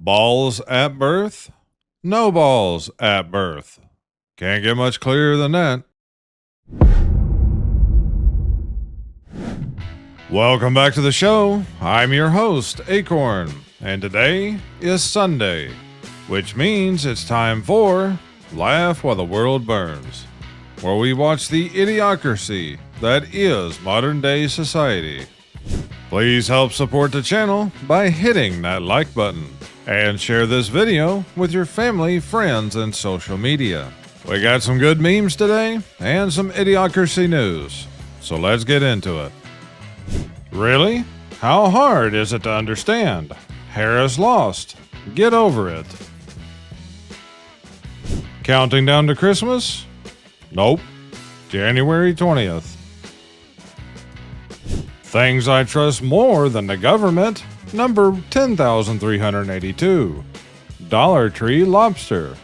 Balls at birth? No balls at birth. Can't get much clearer than that. Welcome back to the show. I'm your host, Akorn, and today is Sunday, which means it's time for Laugh While the World Burns, where we watch the idiocracy that is modern-day society. Please help support the channel by hitting that like button and share this video with your family, friends, and social media. We got some good memes today and some idiocracy news, so let's get into it. Really? How hard is it to understand? Harris lost. Get over it. Counting down to Christmas? Nope. January 20th. Things I trust more than the government. Number 10,382. Dollar Tree lobster.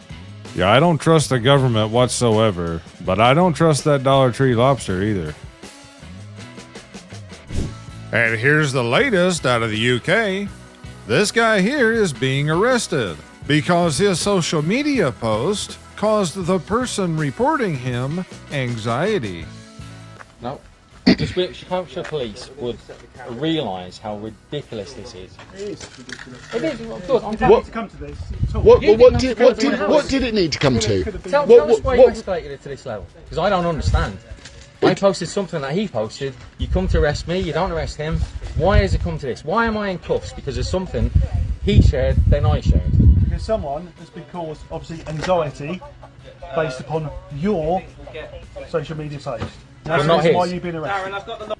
Yeah, I don't trust the government whatsoever, but I don't trust that Dollar Tree lobster either. And here's the latest out of the UK. This guy here is being arrested because his social media post caused the person reporting him anxiety. No. Just wish Hampshire police would realise how ridiculous this is. It is. Look, I'm telling you to come to this. What did it need to come to? Tell us why you escalated it to this level, because I don't understand. I posted something that he posted. You come to arrest me. You don't arrest him. Why has it come to this? Why am I in cuffs? Because there's something he shared, then I shared. Because someone has been caused, obviously, anxiety based upon your social media post. That's the reason why you've been arrested.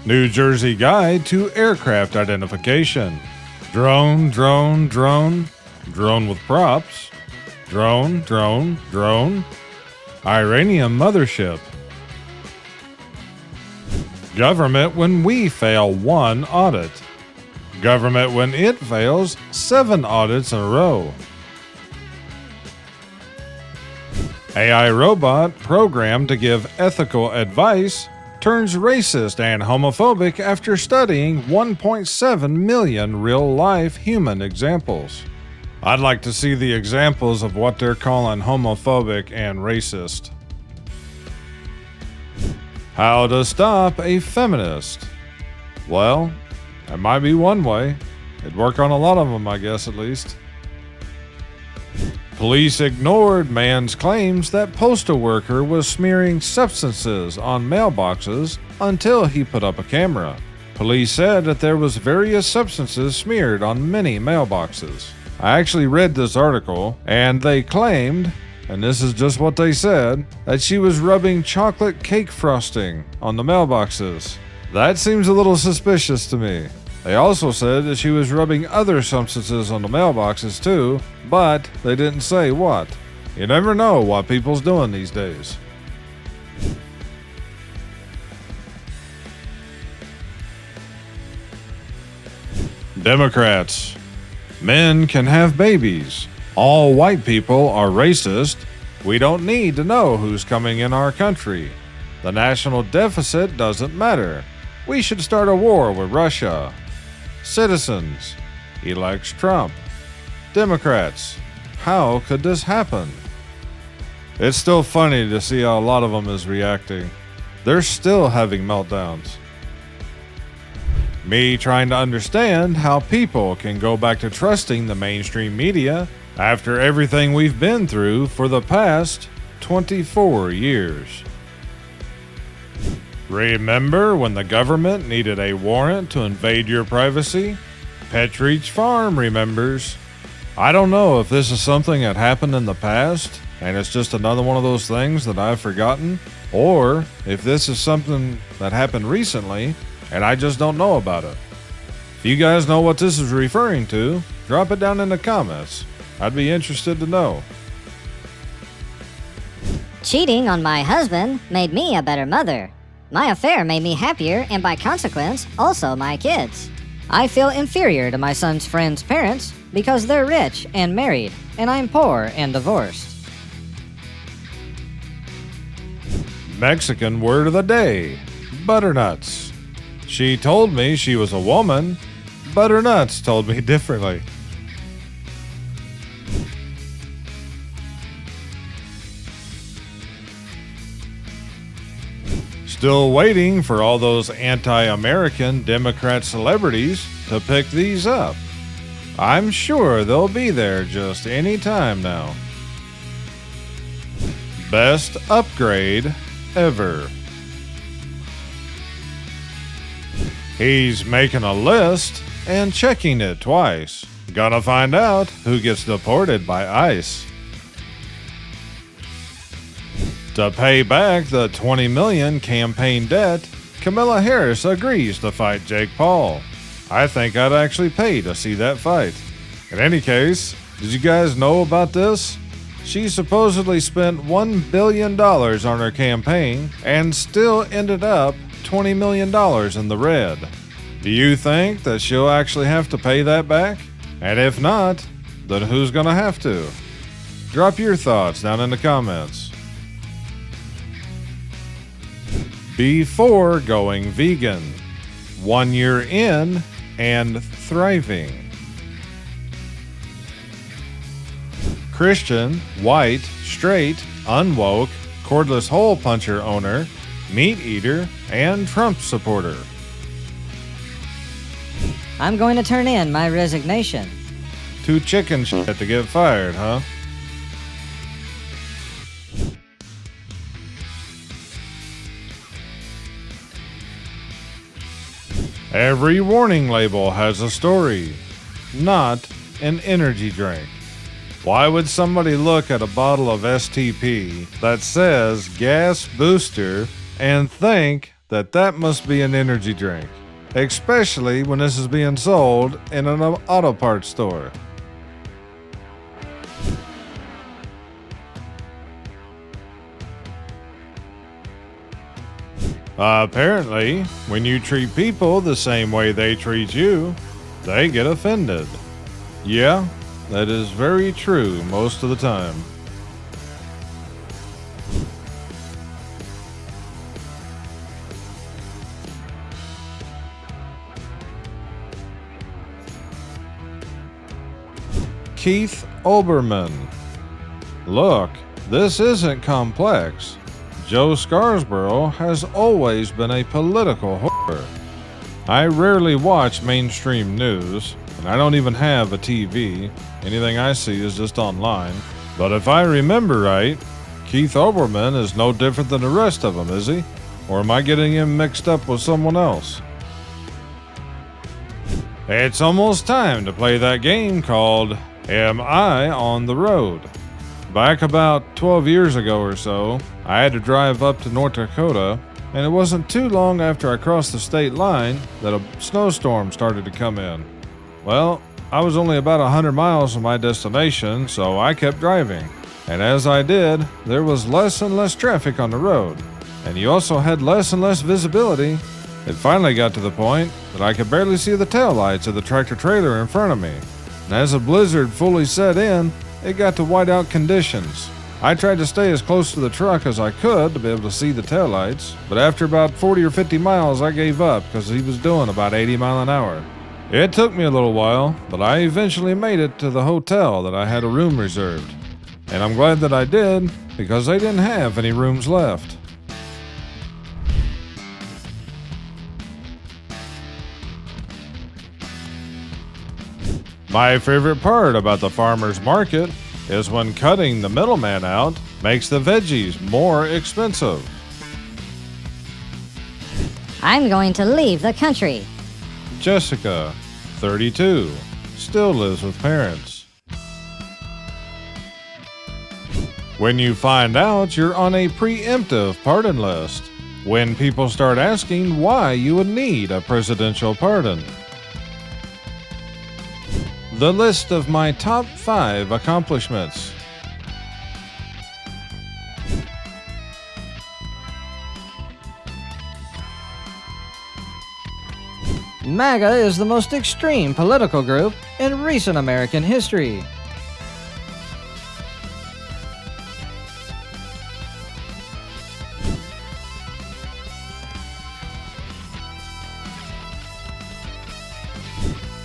New Jersey Guide to Aircraft Identification. Drone, drone, drone. Drone with props. Drone, drone, drone. Iranian mothership. Government when we fail one audit. Government when it fails 7 audits in a row. AI robot programmed to give ethical advice turns racist and homophobic after studying 1.7 million real-life human examples. I'd like to see the examples of what they're calling homophobic and racist. How to stop a feminist? Well, that might be one way. It'd work on a lot of them, I guess, at least. Police ignored man's claims that postal worker was smearing substances on mailboxes until he put up a camera. Police said that there was various substances smeared on many mailboxes. I actually read this article, and they claimed, and this is just what they said, that she was rubbing chocolate cake frosting on the mailboxes. That seems a little suspicious to me. They also said that she was rubbing other substances on the mailboxes too, but they didn't say what. You never know what people's doing these days. Democrats. Men can have babies. All white people are racist. We don't need to know who's coming in our country. The national deficit doesn't matter. We should start a war with Russia. Citizens. Elects Trump. Democrats. How could this happen? It's still funny to see how a lot of them is reacting. They're still having meltdowns. Me trying to understand how people can go back to trusting the mainstream media after everything we've been through for the past 24 years. Remember when the government needed a warrant to invade your privacy? Petridge Farm remembers. I don't know if this is something that happened in the past and it's just another one of those things that I've forgotten, or if this is something that happened recently and I just don't know about it. If you guys know what this is referring to, drop it down in the comments. I'd be interested to know. Cheating on my husband made me a better mother. My affair made me happier and by consequence, also my kids. I feel inferior to my son's friend's parents because they're rich and married, and I'm poor and divorced. Mexican word of the day. Butternuts. She told me she was a woman. Butternuts told me differently. Still waiting for all those anti-American Democrat celebrities to pick these up. I'm sure they'll be there just any time now. Best upgrade ever. He's making a list and checking it twice. Gonna find out who gets deported by ICE. To pay back the $20 million campaign debt, Kamala Harris agrees to fight Jake Paul. I think I'd actually pay to see that fight. In any case, did you guys know about this? She supposedly spent $1 billion on her campaign and still ended up $20 million in the red. Do you think that she'll actually have to pay that back? And if not, then who's gonna have to? Drop your thoughts down in the comments. Before going vegan, 1 year in and thriving. Christian, white, straight, unwoke, cordless hole puncher owner, meat eater, and Trump supporter. I'm going to turn in my resignation. Too chicken shit to get fired, huh? Every warning label has a story, not an energy drink. Why would somebody look at a bottle of STP that says gas booster and think that that must be an energy drink? Especially when this is being sold in an auto parts store. Apparently, when you treat people the same way they treat you, they get offended. Yeah, that is very true most of the time. Keith Olbermann. Look, this isn't complex. Joe Scarborough has always been a political whore. I rarely watch mainstream news, and I don't even have a TV. Anything I see is just online. But if I remember right, Keith Olbermann is no different than the rest of them, is he? Or am I getting him mixed up with someone else? It's almost time to play that game called Am I on the Road? Back about 12 years ago or so, I had to drive up to North Dakota, and it wasn't too long after I crossed the state line that a snowstorm started to come in. Well, I was only about 100 miles from my destination, so I kept driving. And as I did, there was less and less traffic on the road, and you also had less and less visibility. It finally got to the point that I could barely see the taillights of the tractor trailer in front of me. And as the blizzard fully set in, it got to whiteout conditions. I tried to stay as close to the truck as I could to be able to see the taillights, but after about 40 or 50 miles I gave up because he was doing about 80 miles an hour. It took me a little while, but I eventually made it to the hotel that I had a room reserved. And I'm glad that I did, because they didn't have any rooms left. My favorite part about the farmer's market is when cutting the middleman out makes the veggies more expensive. I'm going to leave the country. Jessica, 32, still lives with parents. When you find out you're on a preemptive pardon list, when people start asking why you would need a presidential pardon. The list of my top 5 accomplishments. MAGA is the most extreme political group in recent American history.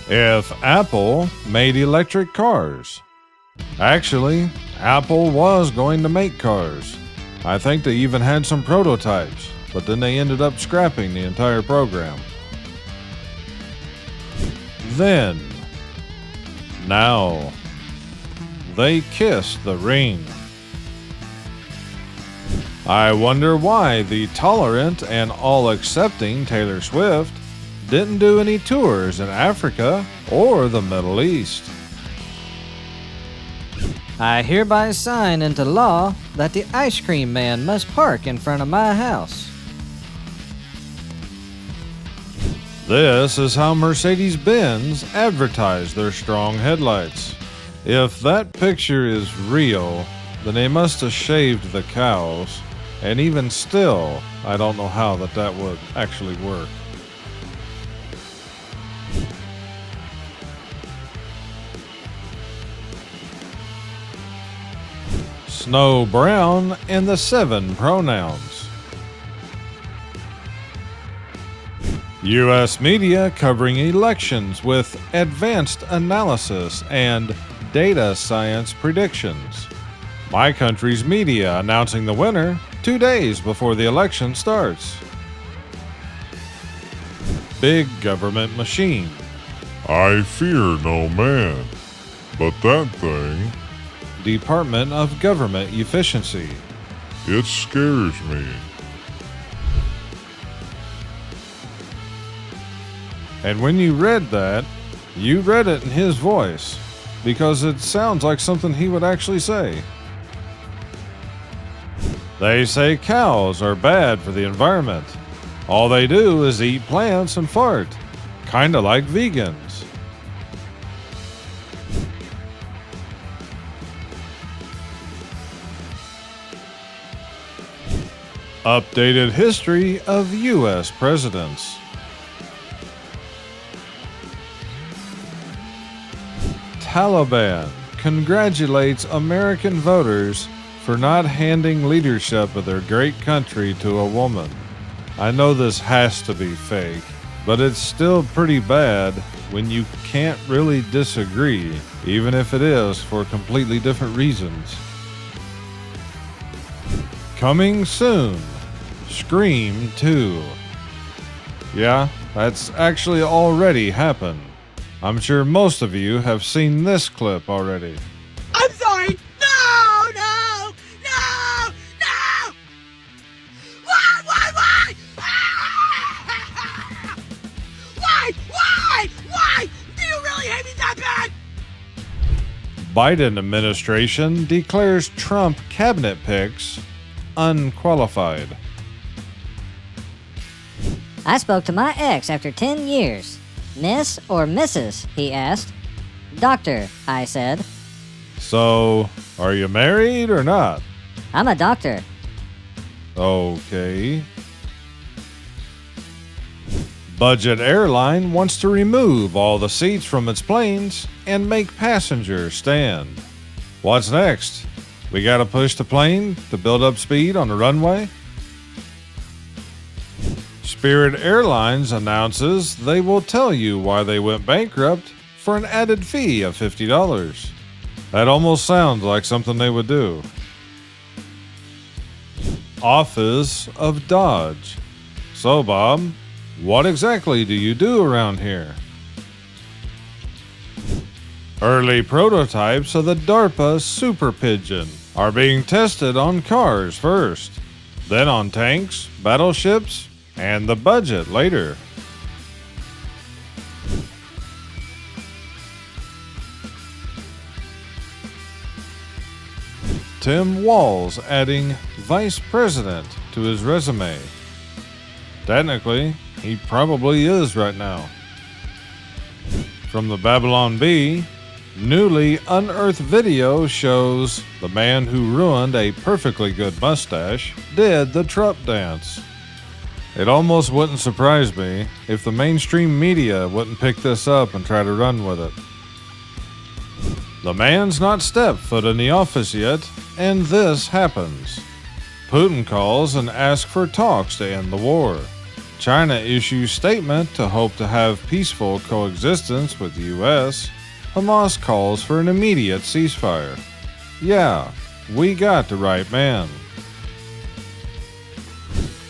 If Apple made electric cars. Actually, Apple was going to make cars. I think they even had some prototypes. but then they ended up scrapping the entire program. Now, they kissed the ring. I wonder why the tolerant and all-accepting Taylor Swift didn't do any tours in Africa or the Middle East. I hereby sign into law that the ice cream man must park in front of my house. This is how Mercedes-Benz advertised their strong headlights. If that picture is real, then they must have shaved the cows, and even still, I don't know how that would actually work. Snow Brown and the 7 pronouns. U.S. media covering elections with advanced analysis and data science predictions. My country's media announcing the winner 2 days before the election starts. Big government machine. I fear no man, but that thing, Department of Government Efficiency. it scares me. And when you read that, you read it in his voice, because it sounds like something he would actually say. They say cows are bad for the environment. All they do is eat plants and fart, kinda like vegans. Updated history of U.S. presidents. Taliban congratulates American voters for not handing leadership of their great country to a woman. I know this has to be fake, but it's still pretty bad when you can't really disagree, even if it is for completely different reasons. Coming soon, Scream 2. Yeah, that's actually already happened. I'm sure most of you have seen this clip already. I'm sorry! No! No! No! No! Why? Why? Do you really hate me that bad? Biden administration declares Trump cabinet picks unqualified. I spoke to my ex after 10 years. Miss or Mrs., he asked. Doctor, I said. So, are you married or not? I'm a doctor. Okay. Budget airline wants to remove all the seats from its planes and make passengers stand. What's next? We gotta push the plane to build up speed on the runway? Spirit Airlines announces they will tell you why they went bankrupt for an added fee of $50. That almost sounds like something they would do. Office of Dodge. So, Bob, what exactly do you do around here? Early prototypes of the DARPA Super Pigeon are being tested on cars first, then on tanks, battleships, and the budget later. Tim Walz adding vice president to his resume. Technically, he probably is right now. From the Babylon Bee, newly unearthed video shows the man who ruined a perfectly good mustache did the Trump dance. It almost wouldn't surprise me if the mainstream media wouldn't pick this up and try to run with it. The man's not stepped foot in the office yet, and this happens. Putin calls and asks for talks to end the war. China issues statement to hope to have peaceful coexistence with the U.S. Hamas calls for an immediate ceasefire. Yeah, we got the right man.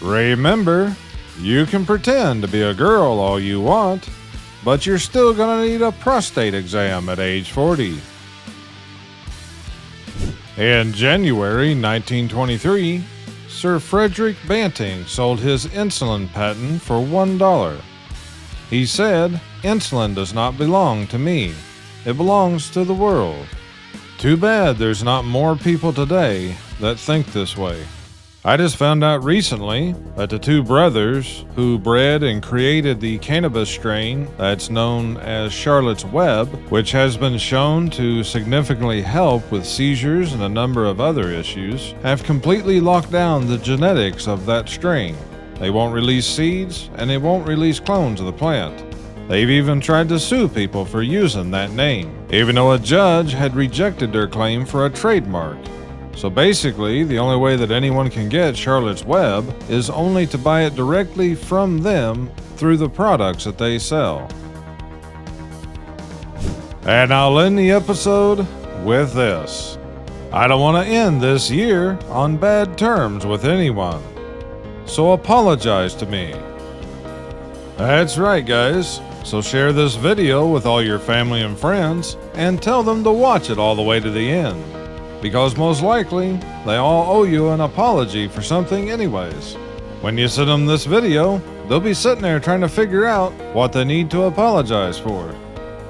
Remember, you can pretend to be a girl all you want, but you're still gonna need a prostate exam at age 40. In January 1923, Sir Frederick Banting sold his insulin patent for $1. He said, "Insulin does not belong to me. It belongs to the world." Too bad there's not more people today that think this way. I just found out recently that the two brothers who bred and created the cannabis strain that's known as Charlotte's Web, which has been shown to significantly help with seizures and a number of other issues, have completely locked down the genetics of that strain. They won't release seeds and they won't release clones of the plant. They've even tried to sue people for using that name, even though a judge had rejected their claim for a trademark. So basically, the only way that anyone can get Charlotte's Web is only to buy it directly from them through the products that they sell. And I'll end the episode with this. I don't want to end this year on bad terms with anyone, so apologize to me. That's right, guys. So share this video with all your family and friends and tell them to watch it all the way to the end, because most likely they all owe you an apology for something anyways. When you send them this video, they'll be sitting there trying to figure out what they need to apologize for.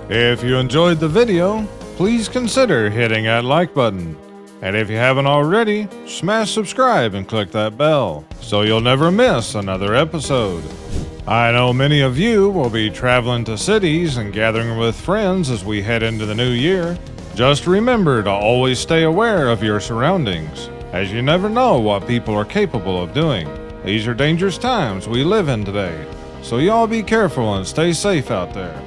If you enjoyed the video, please consider hitting that like button. And if you haven't already, smash subscribe and click that bell so you'll never miss another episode. I know many of you will be traveling to cities and gathering with friends as we head into the new year. Just remember to always stay aware of your surroundings, as you never know what people are capable of doing. These are dangerous times we live in today, so y'all be careful and stay safe out there.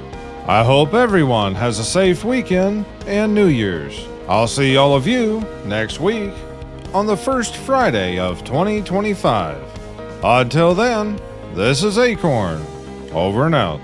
I hope everyone has a safe weekend and New Year's. I'll see all of you next week on the first Friday of 2025. Until then, this is Akorn, over and out.